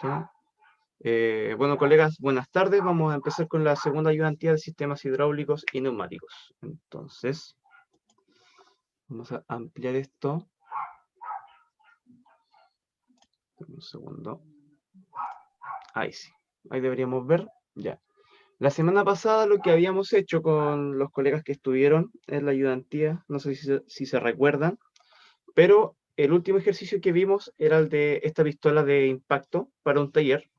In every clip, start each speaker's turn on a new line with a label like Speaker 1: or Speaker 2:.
Speaker 1: Ya. Bueno, colegas, buenas tardes. Vamos a empezar con la segunda ayudantía de sistemas hidráulicos y neumáticos. Entonces, vamos a ampliar esto. Un segundo. Ahí sí. Ahí deberíamos ver. Ya. La semana pasada lo que habíamos hecho con los colegas que estuvieron en la ayudantía, no sé si se recuerdan, pero el último ejercicio que vimos era el de esta pistola de impacto para un taller.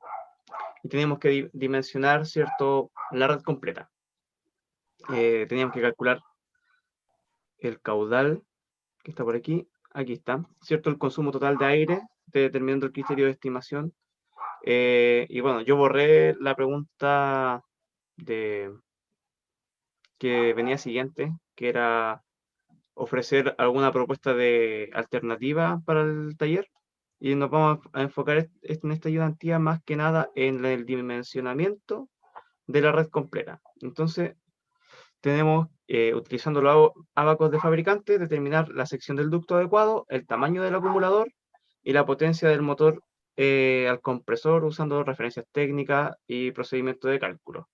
Speaker 1: Y teníamos que dimensionar, ¿cierto?, la red completa. Teníamos que calcular el caudal que está por aquí está, ¿cierto? El consumo total de aire, determinando el criterio de estimación. Y bueno, yo borré la pregunta que venía siguiente, que era ofrecer alguna propuesta de alternativa para el taller. Y nos vamos a enfocar en esta ayudantía más que nada en el dimensionamiento de la red completa. Entonces, tenemos, utilizando los ábacos de fabricante, determinar la sección del ducto adecuado, el tamaño del acumulador y la potencia del motor al compresor usando referencias técnicas y procedimientos de cálculo.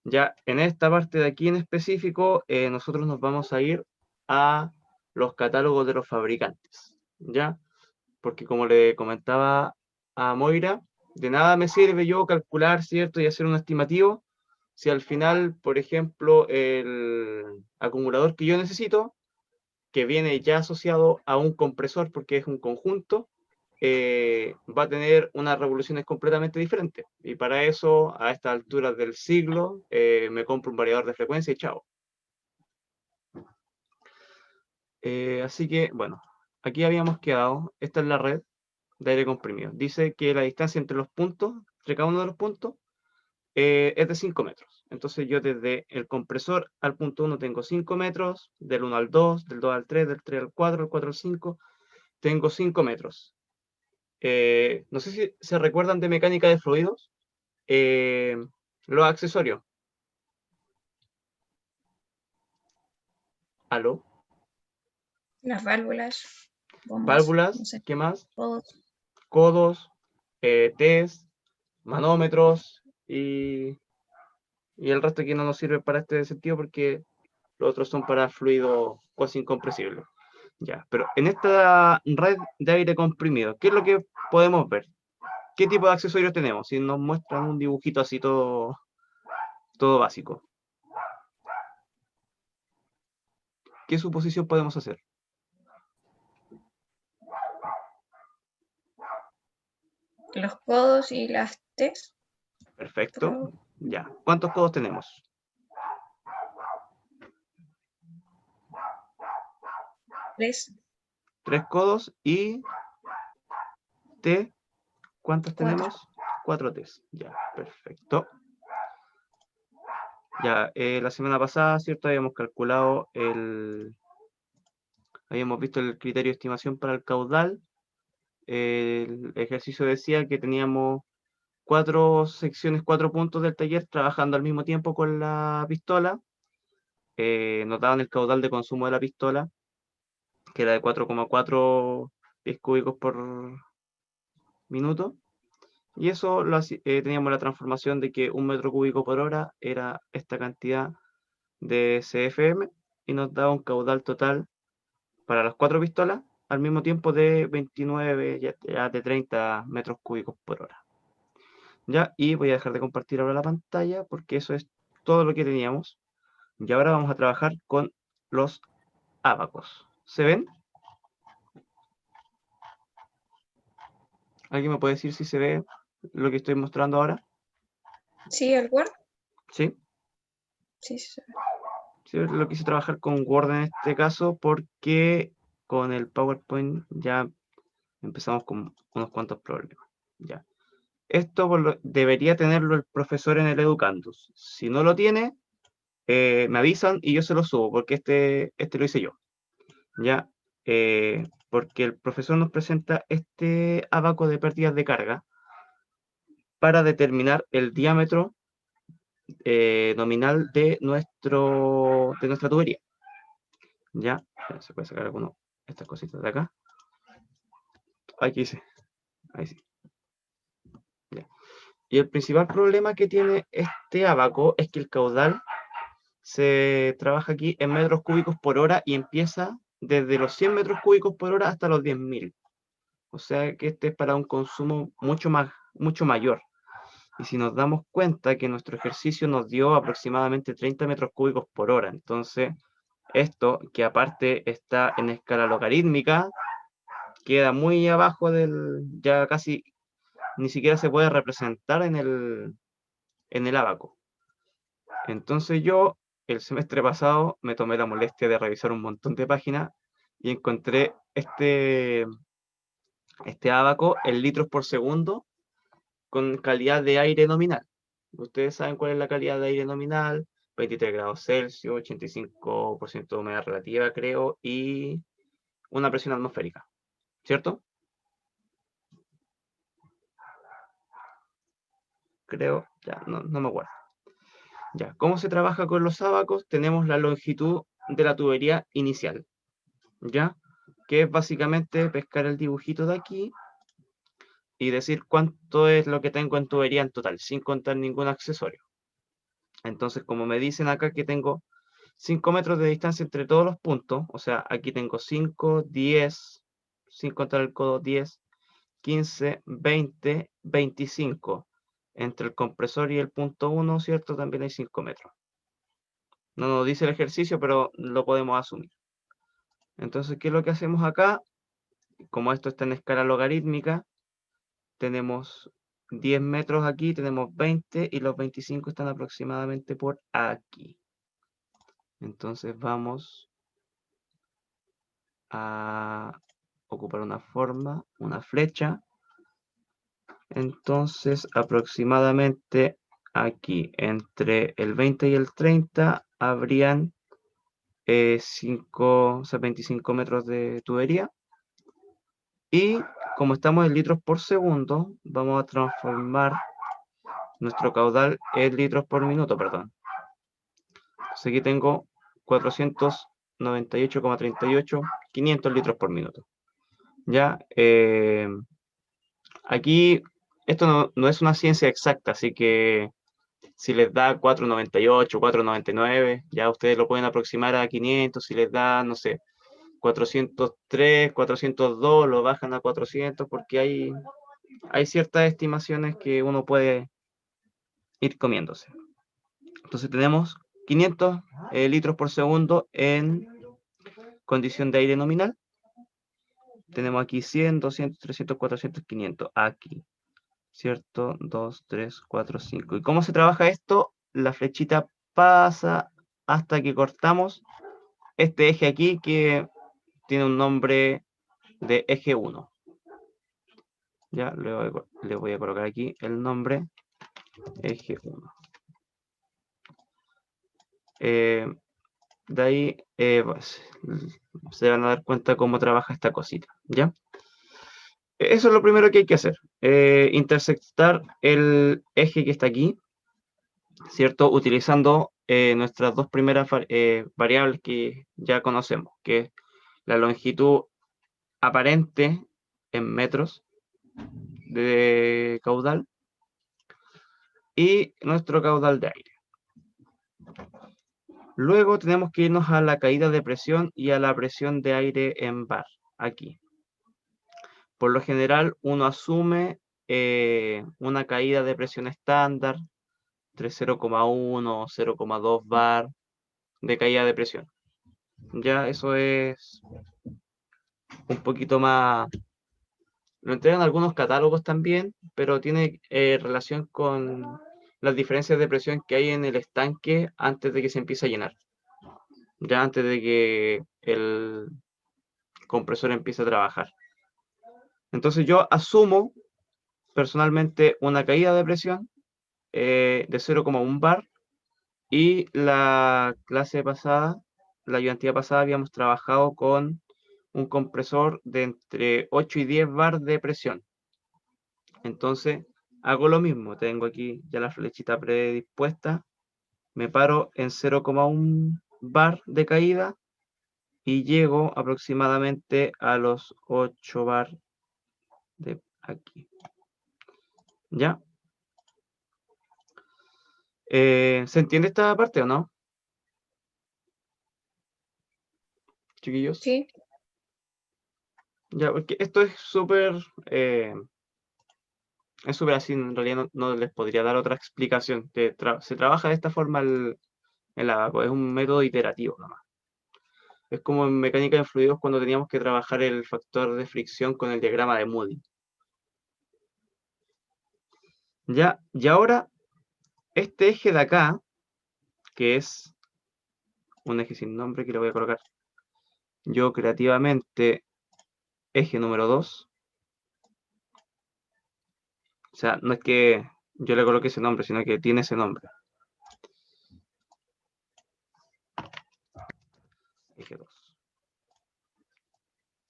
Speaker 1: Ya en esta parte de aquí en específico, nosotros nos vamos a ir a los catálogos de los fabricantes, ¿ya? Porque como le comentaba a Moira, de nada me sirve yo calcular, ¿cierto? Y hacer un estimativo si al final, por ejemplo, el acumulador que yo necesito, que viene ya asociado a un compresor porque es un conjunto, va a tener unas revoluciones completamente diferentes. Y para eso, a esta altura del siglo, me compro un variador de frecuencia y chao. Así que, bueno, aquí habíamos quedado. Esta es la red de aire comprimido. Dice que la distancia entre los puntos, entre cada uno de los puntos, es de 5 metros. Entonces yo desde el compresor al punto 1 tengo 5 metros, del 1 al 2, del 2 al 3, del 3 al 4, del 4 al 5, tengo 5 metros. No sé si se recuerdan de mecánica de fluidos, eh, los accesorios. ¿Aló?
Speaker 2: Las válvulas, bombas, no
Speaker 1: Válvulas,
Speaker 2: sé,
Speaker 1: ¿qué más?
Speaker 2: todos.
Speaker 1: Codos, test, manómetros y el resto que no nos sirve para este sentido porque los otros son para fluido cuasi incompresible. Ya, pero en esta red de aire comprimido, ¿qué es lo que podemos ver? ¿Qué tipo de accesorios tenemos? Si nos muestran un dibujito así todo básico. ¿Qué suposición podemos hacer?
Speaker 2: Los codos y las T's,
Speaker 1: Perfecto.
Speaker 2: creo,
Speaker 1: Ya. ¿Cuántos codos tenemos?
Speaker 2: 3,
Speaker 1: 3 codos y T. ¿Cuántos
Speaker 2: 4.
Speaker 1: tenemos? 4 T's. Ya, perfecto. Ya, la semana pasada, ¿cierto? Habíamos visto el criterio de estimación para el caudal. El ejercicio decía que teníamos 4 secciones, 4 puntos del taller trabajando al mismo tiempo con la pistola. Nos daban el caudal de consumo de la pistola, que era de 4,4 pies cúbicos por minuto. Y eso teníamos la transformación de que 1 metro cúbico por hora era esta cantidad de CFM y nos da un caudal total para las 4 pistolas al mismo tiempo de 29, ya de 30 metros cúbicos por hora. Ya, y voy a dejar de compartir ahora la pantalla porque eso es todo lo que teníamos. Y ahora vamos a trabajar con los ábacos. ¿Se ven? ¿Alguien me puede decir si se ve lo que estoy mostrando ahora?
Speaker 2: ¿Sí, el Word?
Speaker 1: ¿Sí?
Speaker 2: Sí, sí.
Speaker 1: Sí, lo quise trabajar con Word en este caso porque con el PowerPoint ya empezamos con unos cuantos problemas. Ya. Esto debería tenerlo el profesor en el Educandus. Si no lo tiene, me avisan y yo se lo subo porque este lo hice yo. Ya, porque el profesor nos presenta este abaco de pérdidas de carga para determinar el diámetro nominal de nuestra tubería. Ya, se puede sacar estas cositas de acá. Aquí sí, ahí sí. Y el principal problema que tiene este ábaco es que el caudal se trabaja aquí en metros cúbicos por hora y empieza desde los 100 metros cúbicos por hora hasta los 10.000. O sea que este es para un consumo mucho mayor. Y si nos damos cuenta que nuestro ejercicio nos dio aproximadamente 30 metros cúbicos por hora, entonces esto, que aparte está en escala logarítmica, queda muy abajo ya casi ni siquiera se puede representar en el ábaco. Entonces yo, el semestre pasado, me tomé la molestia de revisar un montón de páginas y encontré este ábaco en litros por segundo con calidad de aire nominal. Ustedes saben cuál es la calidad de aire nominal: 23 grados Celsius, 85% de humedad relativa, creo, y una presión atmosférica, ¿cierto? Creo, ya, no me acuerdo. Ya, ¿cómo se trabaja con los ábacos? Tenemos la longitud de la tubería inicial, ¿ya? Que es básicamente pescar el dibujito de aquí y decir cuánto es lo que tengo en tubería en total, sin contar ningún accesorio. Entonces, como me dicen acá que tengo 5 metros de distancia entre todos los puntos, o sea, aquí tengo 5, 10, sin contar el codo, 10, 15, 20, 25. Entre el compresor y el punto 1, ¿cierto? También hay 5 metros. No nos dice el ejercicio, pero lo podemos asumir. Entonces, ¿qué es lo que hacemos acá? Como esto está en escala logarítmica, tenemos 10 metros aquí, tenemos 20 y los 25 están aproximadamente por aquí. Entonces vamos a ocupar una forma, una flecha. Entonces aproximadamente aquí, entre el 20 y el 30, habrían 25 metros de tubería. Y como estamos en litros por segundo, vamos a transformar nuestro caudal en litros por minuto, perdón. Entonces aquí tengo 498,38, 500 litros por minuto. Ya, aquí esto no es una ciencia exacta, así que si les da 498, 499, ya ustedes lo pueden aproximar a 500. Si les da, no sé, 403, 402, lo bajan a 400, porque hay ciertas estimaciones que uno puede ir comiéndose. Entonces tenemos 500 litros por segundo en condición de aire nominal. Tenemos aquí 100, 200, 300, 400, 500. Aquí, ¿cierto? 2, 3, 4, 5. ¿Y cómo se trabaja esto? La flechita pasa hasta que cortamos este eje aquí, que tiene un nombre de eje 1. Ya le voy a colocar aquí el nombre eje 1. De ahí pues, se van a dar cuenta cómo trabaja esta cosita, ¿ya? Eso es lo primero que hay que hacer. Intersectar el eje que está aquí, ¿cierto? Utilizando nuestras dos primeras variables que ya conocemos, que es la longitud aparente en metros de caudal y nuestro caudal de aire. Luego tenemos que irnos a la caída de presión y a la presión de aire en bar, aquí. Por lo general, uno asume una caída de presión estándar entre 0,1 o 0,2 bar de caída de presión. Ya eso es un poquito más... Lo entregan algunos catálogos también, pero tiene relación con las diferencias de presión que hay en el estanque antes de que se empiece a llenar. Ya antes de que el compresor empiece a trabajar. Entonces yo asumo personalmente una caída de presión de 0,1 bar, y la clase pasada, la ayudantía pasada, habíamos trabajado con un compresor de entre 8 y 10 bar de presión. Entonces hago lo mismo, tengo aquí ya la flechita predispuesta, me paro en 0,1 bar de caída y llego aproximadamente a los 8 bar de aquí. ¿Ya? ¿Se entiende esta parte o no, chiquillos?
Speaker 2: Sí,
Speaker 1: Ya, porque esto es súper así, en realidad no les podría dar otra explicación. Se trabaja de esta forma el abaco, es un método iterativo nomás. Es como en mecánica de fluidos cuando teníamos que trabajar el factor de fricción con el diagrama de Moody. Ya, y ahora, este eje de acá, que es un eje sin nombre que le voy a colocar yo creativamente, eje número 2. O sea, no es que yo le coloque ese nombre, sino que tiene ese nombre. Eje 2.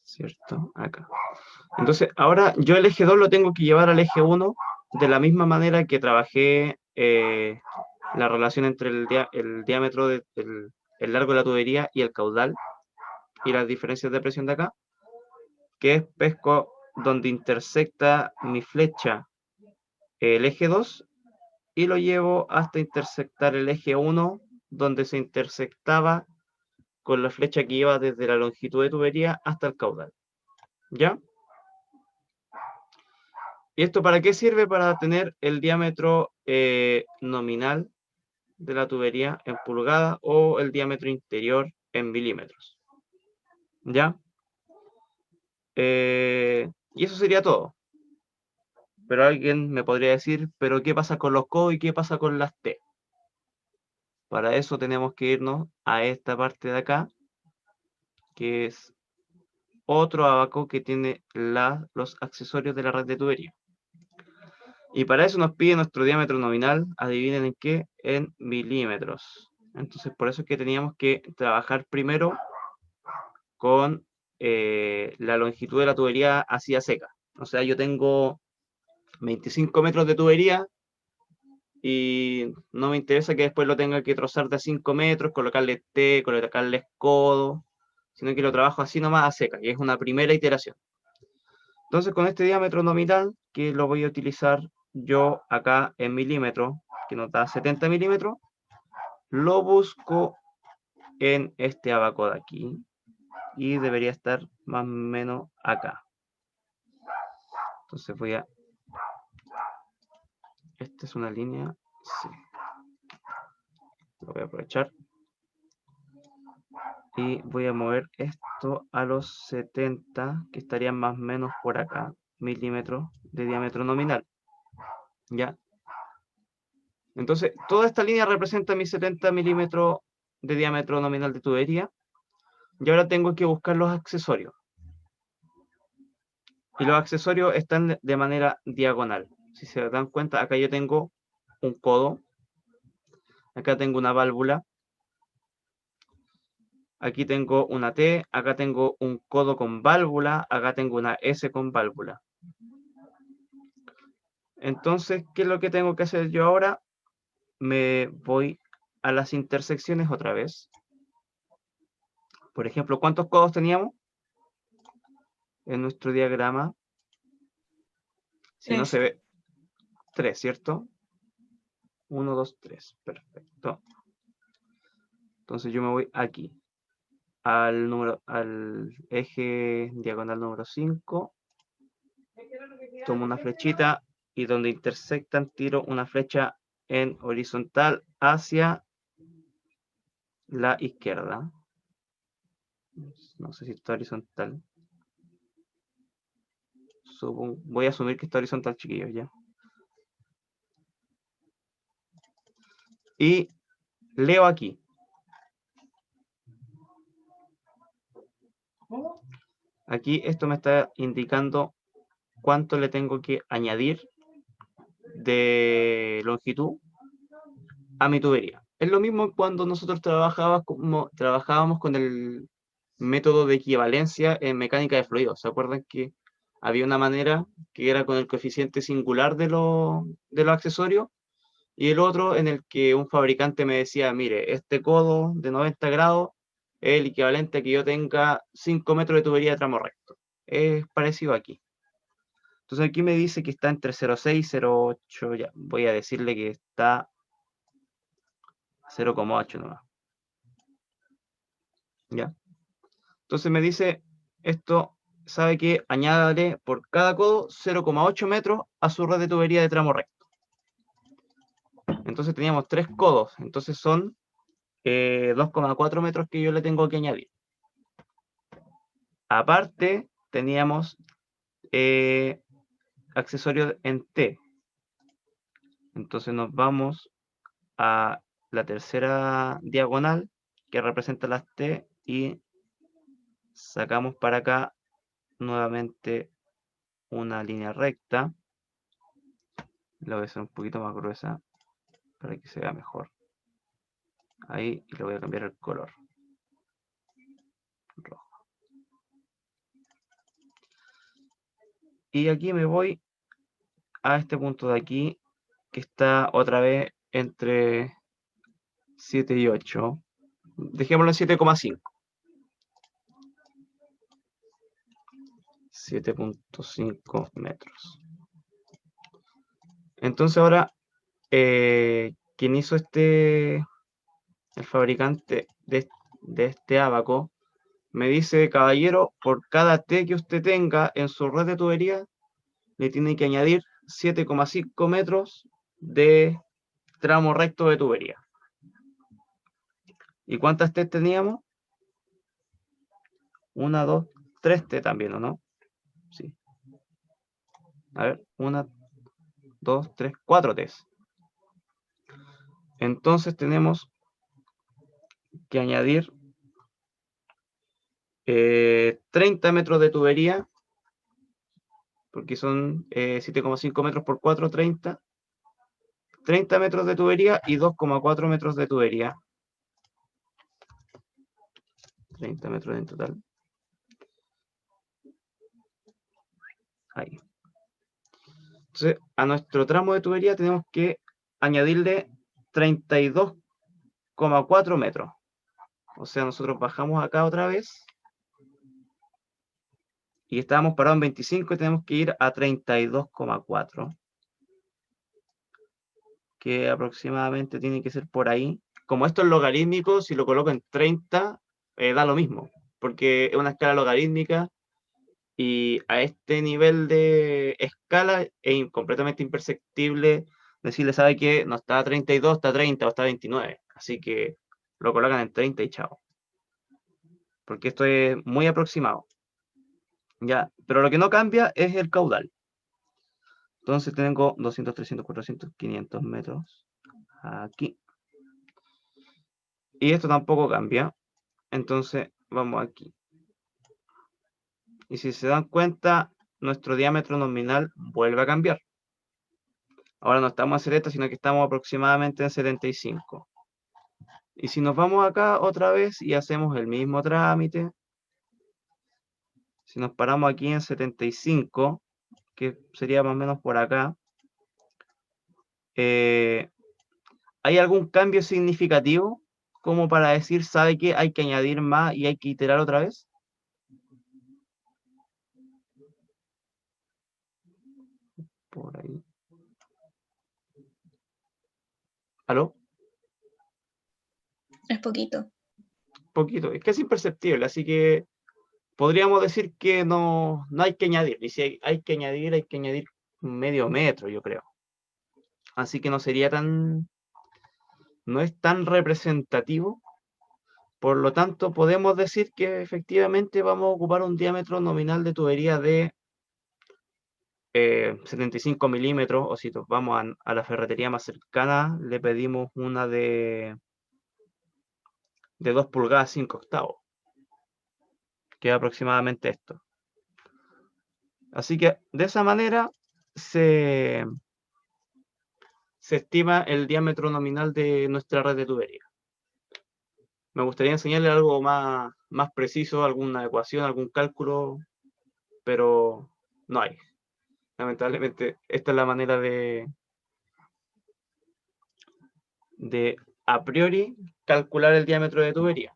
Speaker 1: ¿Cierto? Acá. Entonces, ahora yo el eje 2 lo tengo que llevar al eje 1 de la misma manera que trabajé la relación entre el diámetro, el largo de la tubería y el caudal y las diferencias de presión de acá, que es pesco donde intersecta mi flecha el eje 2 y lo llevo hasta intersectar el eje 1 donde se intersectaba con la flecha que iba desde la longitud de tubería hasta el caudal. ¿Ya? ¿Y esto para qué sirve? Para tener el diámetro nominal de la tubería en pulgadas o el diámetro interior en milímetros. ¿Ya? Y eso sería todo. Pero alguien me podría decir, ¿pero qué pasa con los CO y qué pasa con las T? Para eso tenemos que irnos a esta parte de acá, que es otro abaco que tiene los accesorios de la red de tubería. Y para eso nos pide nuestro diámetro nominal, adivinen en qué, en milímetros. Entonces por eso es que teníamos que trabajar primero con la longitud de la tubería hacia seca. O sea, yo tengo 25 metros de tubería y no me interesa que después lo tenga que trozar de a 5 metros, colocarle T, colocarle escodo, sino que lo trabajo así nomás a seca, y es una primera iteración. Entonces con este diámetro nominal, que lo voy a utilizar yo acá en milímetros, que nos da 70 milímetros, lo busco en este abaco de aquí, y debería estar más o menos acá. Entonces esta es una línea, sí, lo voy a aprovechar. Y voy a mover esto a los 70, que estarían más o menos por acá, milímetros de diámetro nominal. ¿Ya? Entonces, toda esta línea representa mis 70 milímetros de diámetro nominal de tubería. Y ahora tengo que buscar los accesorios. Y los accesorios están de manera diagonal. Si se dan cuenta, acá yo tengo un codo. Acá tengo una válvula. Aquí tengo una T. Acá tengo un codo con válvula. Acá tengo una S con válvula. Entonces, ¿qué es lo que tengo que hacer yo ahora? Me voy a las intersecciones otra vez. Por ejemplo, ¿cuántos codos teníamos en nuestro diagrama? Si no se ve, 3, ¿cierto? 1, 2, 3. Perfecto. Entonces yo me voy aquí, al eje diagonal número 5. Tomo una flechita y donde intersectan tiro una flecha en horizontal hacia la izquierda. No sé si está horizontal. Voy a asumir que está horizontal, chiquillos, ya. Y leo aquí. Aquí esto me está indicando cuánto le tengo que añadir de longitud a mi tubería. Es lo mismo cuando nosotros trabajábamos con el método de equivalencia en mecánica de fluidos. ¿Se acuerdan que había una manera que era con el coeficiente singular de los accesorios? Y el otro en el que un fabricante me decía, mire, este codo de 90 grados es el equivalente a que yo tenga 5 metros de tubería de tramo recto. Es parecido aquí. Entonces aquí me dice que está entre 0,6 y 0,8. Ya, voy a decirle que está 0,8 nomás. ¿Ya? Entonces me dice, esto sabe que añádale por cada codo 0,8 metros a su red de tubería de tramo recto. Entonces teníamos 3 codos, entonces son 2,4 metros que yo le tengo que añadir. Aparte, teníamos accesorios en T. Entonces nos vamos a la tercera diagonal que representa las T y sacamos para acá nuevamente una línea recta. La voy a hacer un poquito más gruesa para que se vea mejor. Ahí, y le voy a cambiar el color. Rojo. Y aquí me voy a este punto de aquí, que está otra vez entre 7 y 8. Dejémoslo en 7,5. 7,5 metros. Entonces ahora, quien hizo el fabricante de este ábaco, me dice, caballero, por cada T que usted tenga en su red de tubería, le tiene que añadir 7,5 metros de tramo recto de tubería. ¿Y cuántas T teníamos? 1, 2, 3 T también, ¿o no? Sí. A ver, 1, 2, 3, 4 T. Entonces tenemos que añadir 30 metros de tubería, porque son 7,5 metros por 4, 30. 30 metros de tubería y 2,4 metros de tubería. 30 metros en total. Ahí. Entonces, a nuestro tramo de tubería tenemos que añadirle 32,4 metros. O sea, nosotros bajamos acá otra vez. Y estábamos parados en 25 y tenemos que ir a 32,4. Que aproximadamente tiene que ser por ahí. Como esto es logarítmico, si lo coloco en 30, da lo mismo. Porque es una escala logarítmica. Y a este nivel de escala es completamente imperceptible decirle, ¿sabe qué? No está a 32, está a 30 o está a 29. Así que lo colocan en 30 y chao. Porque esto es muy aproximado. ¿Ya? Pero lo que no cambia es el caudal. Entonces tengo 200, 300, 400, 500 metros aquí. Y esto tampoco cambia. Entonces vamos aquí. Y si se dan cuenta, nuestro diámetro nominal vuelve a cambiar. Ahora no estamos en 70, sino que estamos aproximadamente en 75. Y si nos vamos acá otra vez y hacemos el mismo trámite, si nos paramos aquí en 75, que sería más o menos por acá, ¿hay algún cambio significativo como para decir, sabe que hay que añadir más y hay que iterar otra vez? Por ahí. ¿Aló?
Speaker 2: Es poquito.
Speaker 1: Poquito. Es que es imperceptible, así que podríamos decir que no hay que añadir. Y si hay que añadir medio metro, yo creo. Así que no sería no es tan representativo. Por lo tanto, podemos decir que efectivamente vamos a ocupar un diámetro nominal de tubería de 75 milímetros, o si nos vamos a la ferretería más cercana, le pedimos una de 2 pulgadas 5 octavos, que es aproximadamente esto. Así que de esa manera se estima el diámetro nominal de nuestra red de tubería. Me gustaría enseñarle algo más preciso, alguna ecuación, algún cálculo, pero no hay. Lamentablemente, esta es la manera de a priori calcular el diámetro de tubería.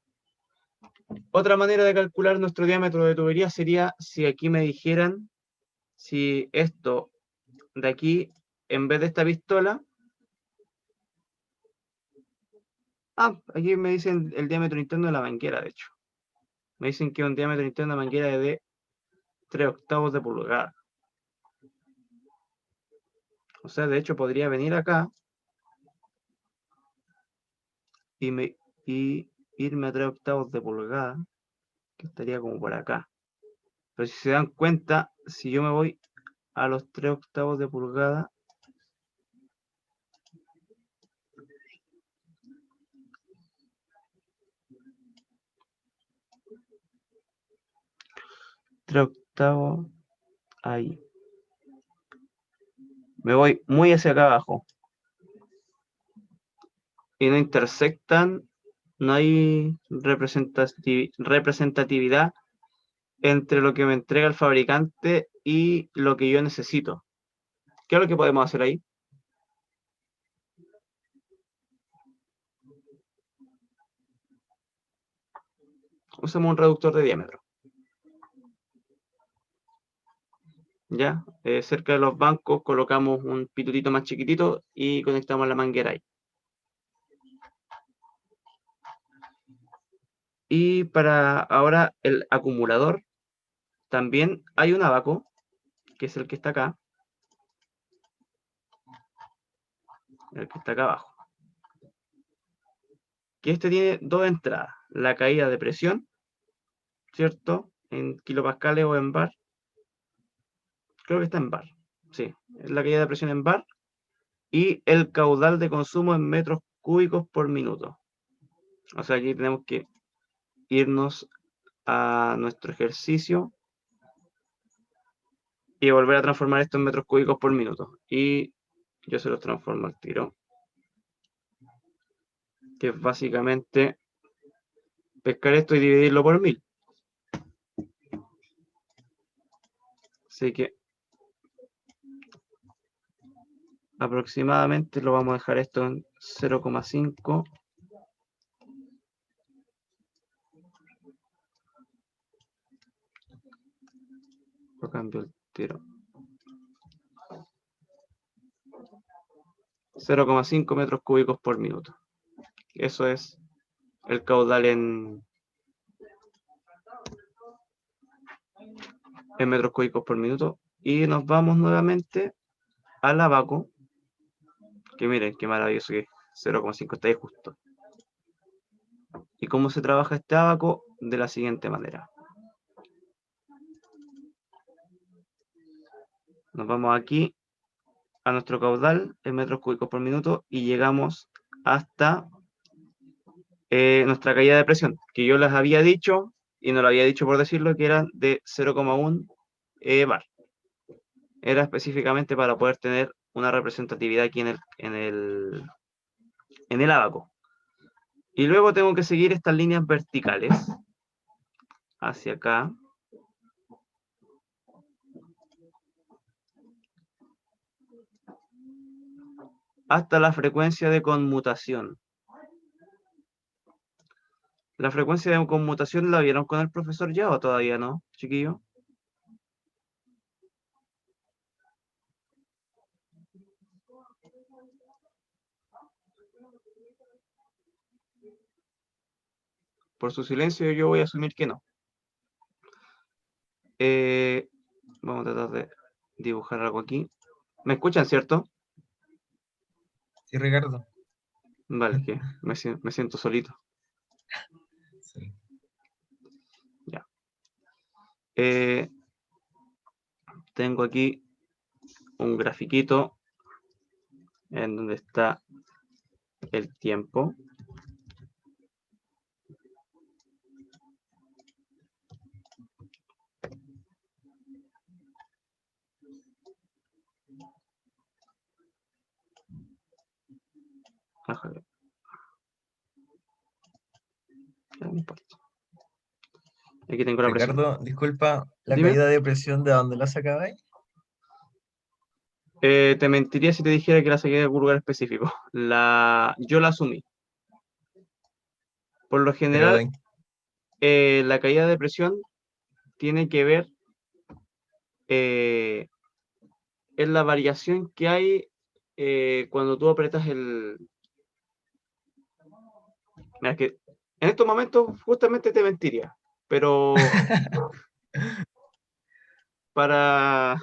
Speaker 1: Otra manera de calcular nuestro diámetro de tubería sería si aquí me dijeran si esto de aquí, en vez de esta pistola, Ah, aquí me dicen el diámetro interno de la manguera, de hecho. Me dicen que un diámetro interno de manguera es de 3/8 de pulgada. O sea, de hecho podría venir acá y irme a 3/8 de pulgada, que estaría como por acá. Pero si se dan cuenta, si yo me voy a los 3/8 de pulgada, tres octavos, ahí. Me voy muy hacia acá abajo. Y no intersectan, no hay representatividad entre lo que me entrega el fabricante y lo que yo necesito. ¿Qué es lo que podemos hacer ahí? Usamos un reductor de diámetro. ¿Ya? Cerca de los bancos colocamos un pitutito más chiquitito y conectamos la manguera ahí. Y para ahora el acumulador, también hay un abaco, que es el que está acá. El que está acá abajo. Que este tiene dos entradas. La caída de presión, ¿cierto? En kilopascales o en bar. Creo que está en bar. Sí, es la caída de presión en bar. Y el caudal de consumo en metros cúbicos por minuto. O sea, aquí tenemos que irnos a nuestro ejercicio y volver a transformar esto en metros cúbicos por minuto. Y yo se los transformo al tiro. Que es básicamente pescar esto y dividirlo por 1000. Así que aproximadamente lo vamos a dejar esto en 0,5. Lo cambio el tiro. 0,5 metros cúbicos por minuto. Eso es el caudal en metros cúbicos por minuto. Y nos vamos nuevamente al abaco. Que miren, qué maravilloso que es. 0,5 está ahí justo. ¿Y cómo se trabaja este abaco? De la siguiente manera. Nos vamos aquí a nuestro caudal en metros cúbicos por minuto y llegamos hasta nuestra caída de presión, que yo les había dicho, y no lo había dicho por decirlo, que eran de 0,1 bar. Era específicamente para poder tener una representatividad aquí en el abaco. Y luego tengo que seguir estas líneas verticales hacia acá. Hasta la frecuencia de conmutación. ¿La frecuencia de conmutación la vieron con el profesor ya o todavía no, chiquillo? Por su silencio yo voy a asumir que no. Vamos a tratar de dibujar algo aquí. ¿Me escuchan, cierto?
Speaker 3: Sí, Ricardo.
Speaker 1: Vale, que me siento solito.
Speaker 3: Sí.
Speaker 1: Ya. Tengo aquí un grafiquito en donde está el tiempo. Ajá. Ya, no importa. Aquí tengo la presión.
Speaker 3: Ricardo, disculpa, ¿la
Speaker 1: Dime.
Speaker 3: caída de presión de dónde la sacabais?
Speaker 1: Te mentiría si te dijera que la saqué de algún lugar específico. Yo la asumí. Por lo
Speaker 3: Pero
Speaker 1: general, la caída de presión tiene que ver en la variación que hay cuando tú apretas Mira, que en estos momentos justamente te mentiría, pero para...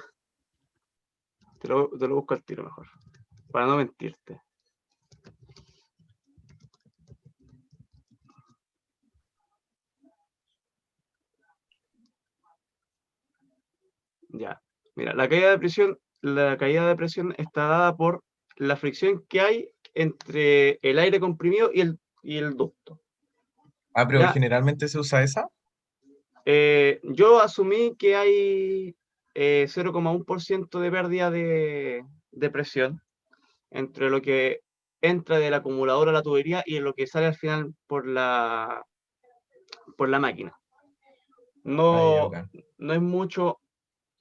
Speaker 1: te lo busco al tiro mejor, para no mentirte. Ya, mira, la caída de presión está dada por la fricción que hay entre el aire comprimido y el ducto.
Speaker 3: Ah, pero
Speaker 1: Ya,
Speaker 3: generalmente se usa esa.
Speaker 1: yo asumí que hay 0,1% de pérdida de presión entre lo que entra del acumulador a la tubería y lo que sale al final por la máquina.
Speaker 3: Ah, ya,
Speaker 1: No,
Speaker 3: bacán.
Speaker 1: no es mucho,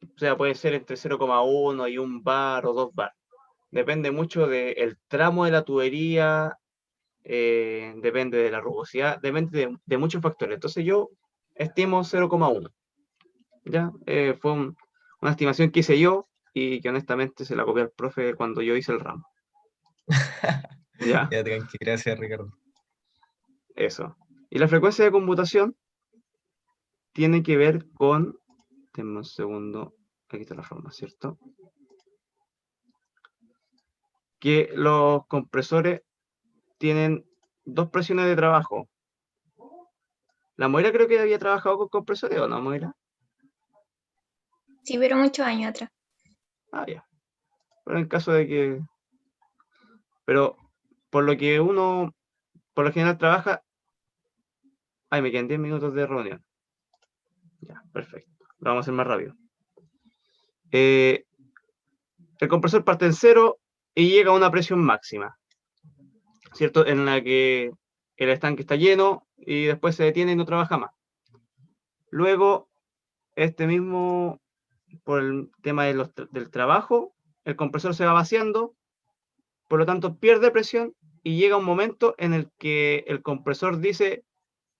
Speaker 1: o sea, puede ser entre 0,1 y 1 bar o 2 bar. Depende mucho del tramo de la tubería, depende de la rugosidad, depende de muchos factores. Entonces yo estimo 0,1. ¿Ya? Una estimación que hice yo y que honestamente se la copié al profe cuando yo hice el ramo. ¿Ya?
Speaker 3: Ya, tranqui, gracias, Ricardo.
Speaker 1: Eso. Y la frecuencia de conmutación tiene que ver con... Denme un segundo. Aquí está la forma, ¿cierto? Que los compresores tienen dos presiones de trabajo. La Moira creo que había trabajado con compresores, ¿o no, Moira?
Speaker 2: Sí, pero muchos años atrás.
Speaker 1: Ah, ya. Pero en caso de que... Pero por lo que uno, por lo general trabaja... Ay, me quedan 10 minutos de reunión. Ya, perfecto. Lo vamos a hacer más rápido. El compresor parte en cero y llega a una presión máxima, ¿cierto? En la que el estanque está lleno y después se detiene y no trabaja más. Luego, este mismo, por el tema del trabajo, el compresor se va vaciando, por lo tanto pierde presión y llega un momento en el que el compresor dice,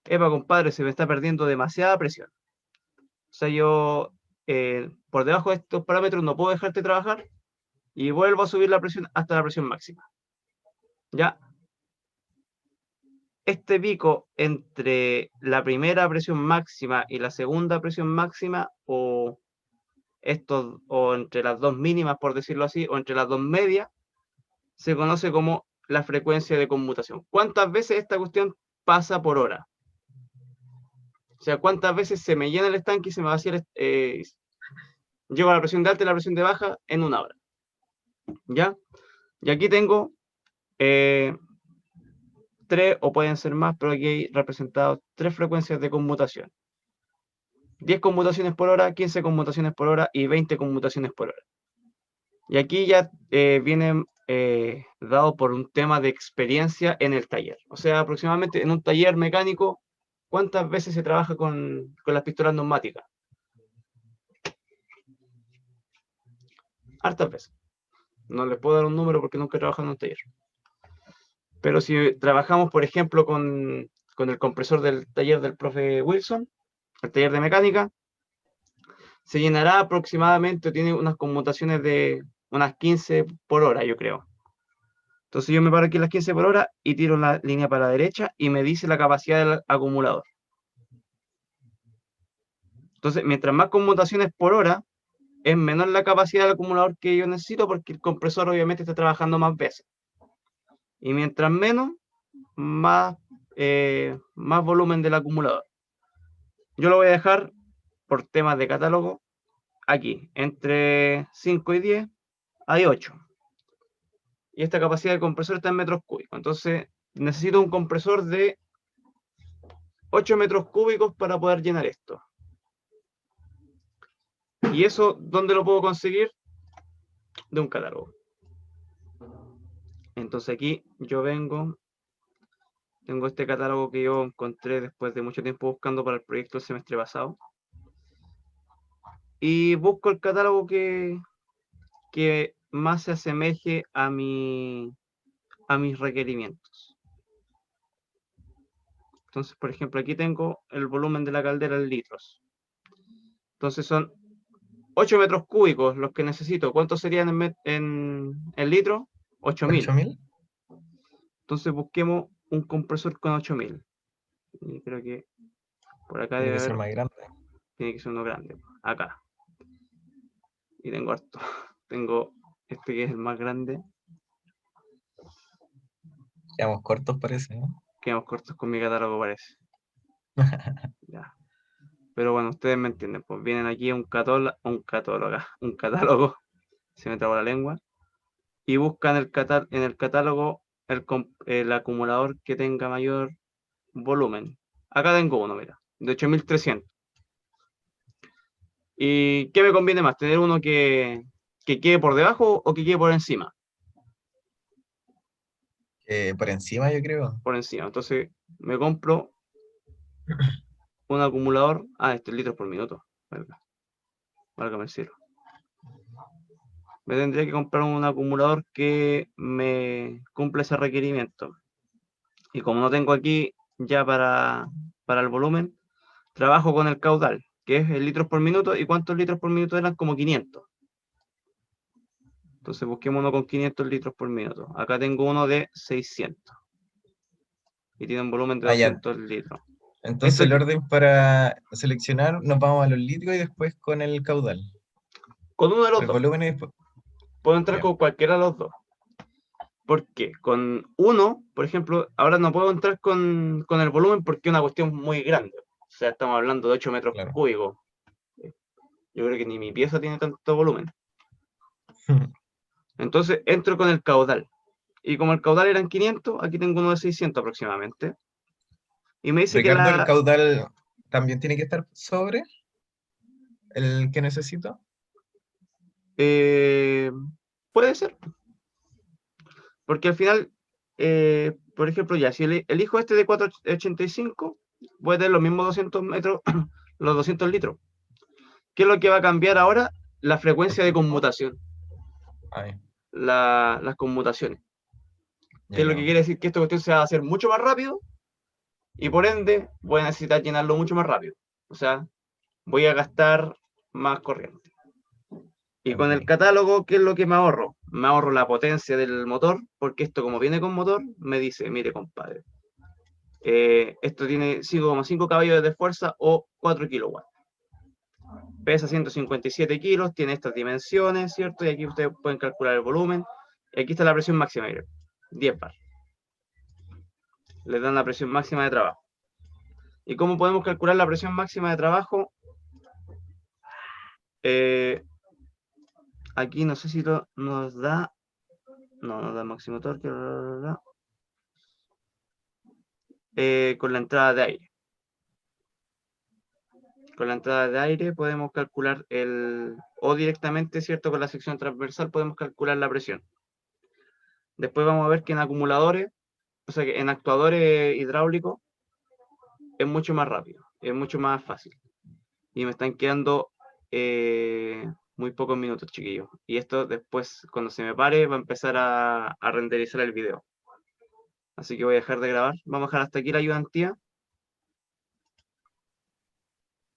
Speaker 1: epa, compadre, se me está perdiendo demasiada presión. O sea, yo por debajo de estos parámetros no puedo dejarte trabajar y vuelvo a subir la presión hasta la presión máxima. ¿Ya? Este pico entre la primera presión máxima y la segunda presión máxima, o entre las dos mínimas, por decirlo así, o entre las dos medias, se conoce como la frecuencia de conmutación. ¿Cuántas veces esta cuestión pasa por hora? O sea, ¿cuántas veces se me llena el estanque y se me vacía llego a la presión de alta y la presión de baja en una hora? ¿Ya? Y aquí tengo tres, o pueden ser más, pero aquí hay representados tres frecuencias de conmutación. 10 conmutaciones por hora, 15 conmutaciones por hora y 20 conmutaciones por hora. Y aquí ya viene dado por un tema de experiencia en el taller. O sea, aproximadamente en un taller mecánico, ¿cuántas veces se trabaja con las pistolas neumáticas? Hartas veces. No les puedo dar un número porque nunca he trabajado en un taller. Pero si trabajamos, por ejemplo, con el compresor del taller del profe Wilson, el taller de mecánica, se llenará aproximadamente, tiene unas conmutaciones de unas 15 por hora, yo creo. Entonces yo me paro aquí a las 15 por hora y tiro la línea para la derecha y me dice la capacidad del acumulador. Entonces, mientras más conmutaciones por hora, es menor la capacidad del acumulador que yo necesito porque el compresor obviamente está trabajando más veces. Y mientras menos, más, más volumen del acumulador. Yo lo voy a dejar por temas de catálogo aquí, entre 5 y 10 hay 8. Y esta capacidad de compresor está en metros cúbicos. Entonces, necesito un compresor de 8 metros cúbicos para poder llenar esto. ¿Y eso dónde lo puedo conseguir? De un catálogo. Entonces aquí yo vengo, tengo este catálogo que yo encontré después de mucho tiempo buscando para el proyecto del semestre pasado. Y busco el catálogo que más se asemeje a mis requerimientos. Entonces, por ejemplo, aquí tengo el volumen de la caldera en litros. Entonces son 8 metros cúbicos los que necesito. ¿Cuántos serían en litro? 8.000.
Speaker 3: ¿8000?
Speaker 1: Entonces busquemos un compresor con 8000. Y creo que por acá
Speaker 3: Tiene
Speaker 1: debe
Speaker 3: que ser
Speaker 1: haber,
Speaker 3: más grande.
Speaker 1: tiene que ser uno grande. Acá. Y tengo harto. Tengo este que es el más grande.
Speaker 3: Quedamos cortos, parece, ¿no?
Speaker 1: Quedamos cortos con mi catálogo, parece. Ya. Pero bueno, ustedes me entienden. Pues vienen aquí un catálogo, se me traba la lengua, y buscan en el catálogo el acumulador que tenga mayor volumen. Acá tengo uno, mira, de 8300. ¿Y qué me conviene más? ¿Tener uno que quede por debajo o que quede por encima?
Speaker 3: Por encima, yo creo.
Speaker 1: Por encima. Entonces me compro un acumulador. Este es litros por minuto. Válgame el cielo. Me tendría que comprar un acumulador que me cumpla ese requerimiento. Y como no tengo aquí ya para el volumen, trabajo con el caudal, que es el litros por minuto. ¿Y cuántos litros por minuto eran? Como 500. Entonces busquemos uno con 500 litros por minuto. Acá tengo uno de 600. Y tiene un volumen de
Speaker 3: Ah, ya.
Speaker 1: 200 litros.
Speaker 3: Entonces
Speaker 1: Esto
Speaker 3: el orden para seleccionar, nos vamos a los litros y después con el caudal.
Speaker 1: con uno de los
Speaker 3: El
Speaker 1: dos.
Speaker 3: volumen y después.
Speaker 1: Puedo entrar
Speaker 3: Ya.
Speaker 1: con cualquiera de los dos. Porque con uno, por ejemplo, ahora no puedo entrar con el volumen porque es una cuestión muy grande. O sea, estamos hablando de 8 metros
Speaker 3: Claro.
Speaker 1: cúbicos. Yo creo que ni mi pieza tiene tanto volumen. Entonces entro con el caudal. Y como el caudal eran 500, aquí tengo uno de 600 aproximadamente. Y me dice que
Speaker 3: Ricardo, el caudal también tiene que estar sobre el que necesito.
Speaker 1: eh, puede ser. Porque al final, por ejemplo, ya, si elijo este de 485, voy a tener los mismos 200 metros, los 200 litros. ¿Qué es lo que va a cambiar ahora? La
Speaker 3: ¿Por
Speaker 1: frecuencia de
Speaker 3: tiempo?
Speaker 1: conmutación,
Speaker 3: Ay,
Speaker 1: las conmutaciones. ¿Qué
Speaker 3: ya,
Speaker 1: es lo
Speaker 3: ya.
Speaker 1: que quiere decir? Que esta cuestión se va a hacer mucho más rápido y por ende voy a necesitar llenarlo mucho más rápido. O sea, voy a gastar más corriente. Y con el
Speaker 3: Ok.
Speaker 1: catálogo, ¿qué es lo que me ahorro? Me ahorro la potencia del motor, porque esto como viene con motor, me dice, mire compadre, esto tiene 5,5 caballos de fuerza o 4 kilowatts. Pesa 157 kilos, tiene estas dimensiones, ¿cierto? Y aquí ustedes pueden calcular el volumen. Y aquí está la presión máxima, mire, 10 bar. Les dan la presión máxima de trabajo. ¿Y cómo podemos calcular la presión máxima de trabajo? Aquí no sé si nos da... No, nos da máximo torque. Con la entrada de aire. Con la entrada de aire podemos calcular o directamente, ¿cierto? Con la sección transversal podemos calcular la presión. Después vamos a ver que en acumuladores, o sea que en actuadores hidráulicos es mucho más rápido, es mucho más fácil. Y me están quedando muy pocos minutos, chiquillos. Y esto después, cuando se me pare, va a empezar a renderizar el video. Así que voy a dejar de grabar. Vamos a dejar hasta aquí la ayudantía.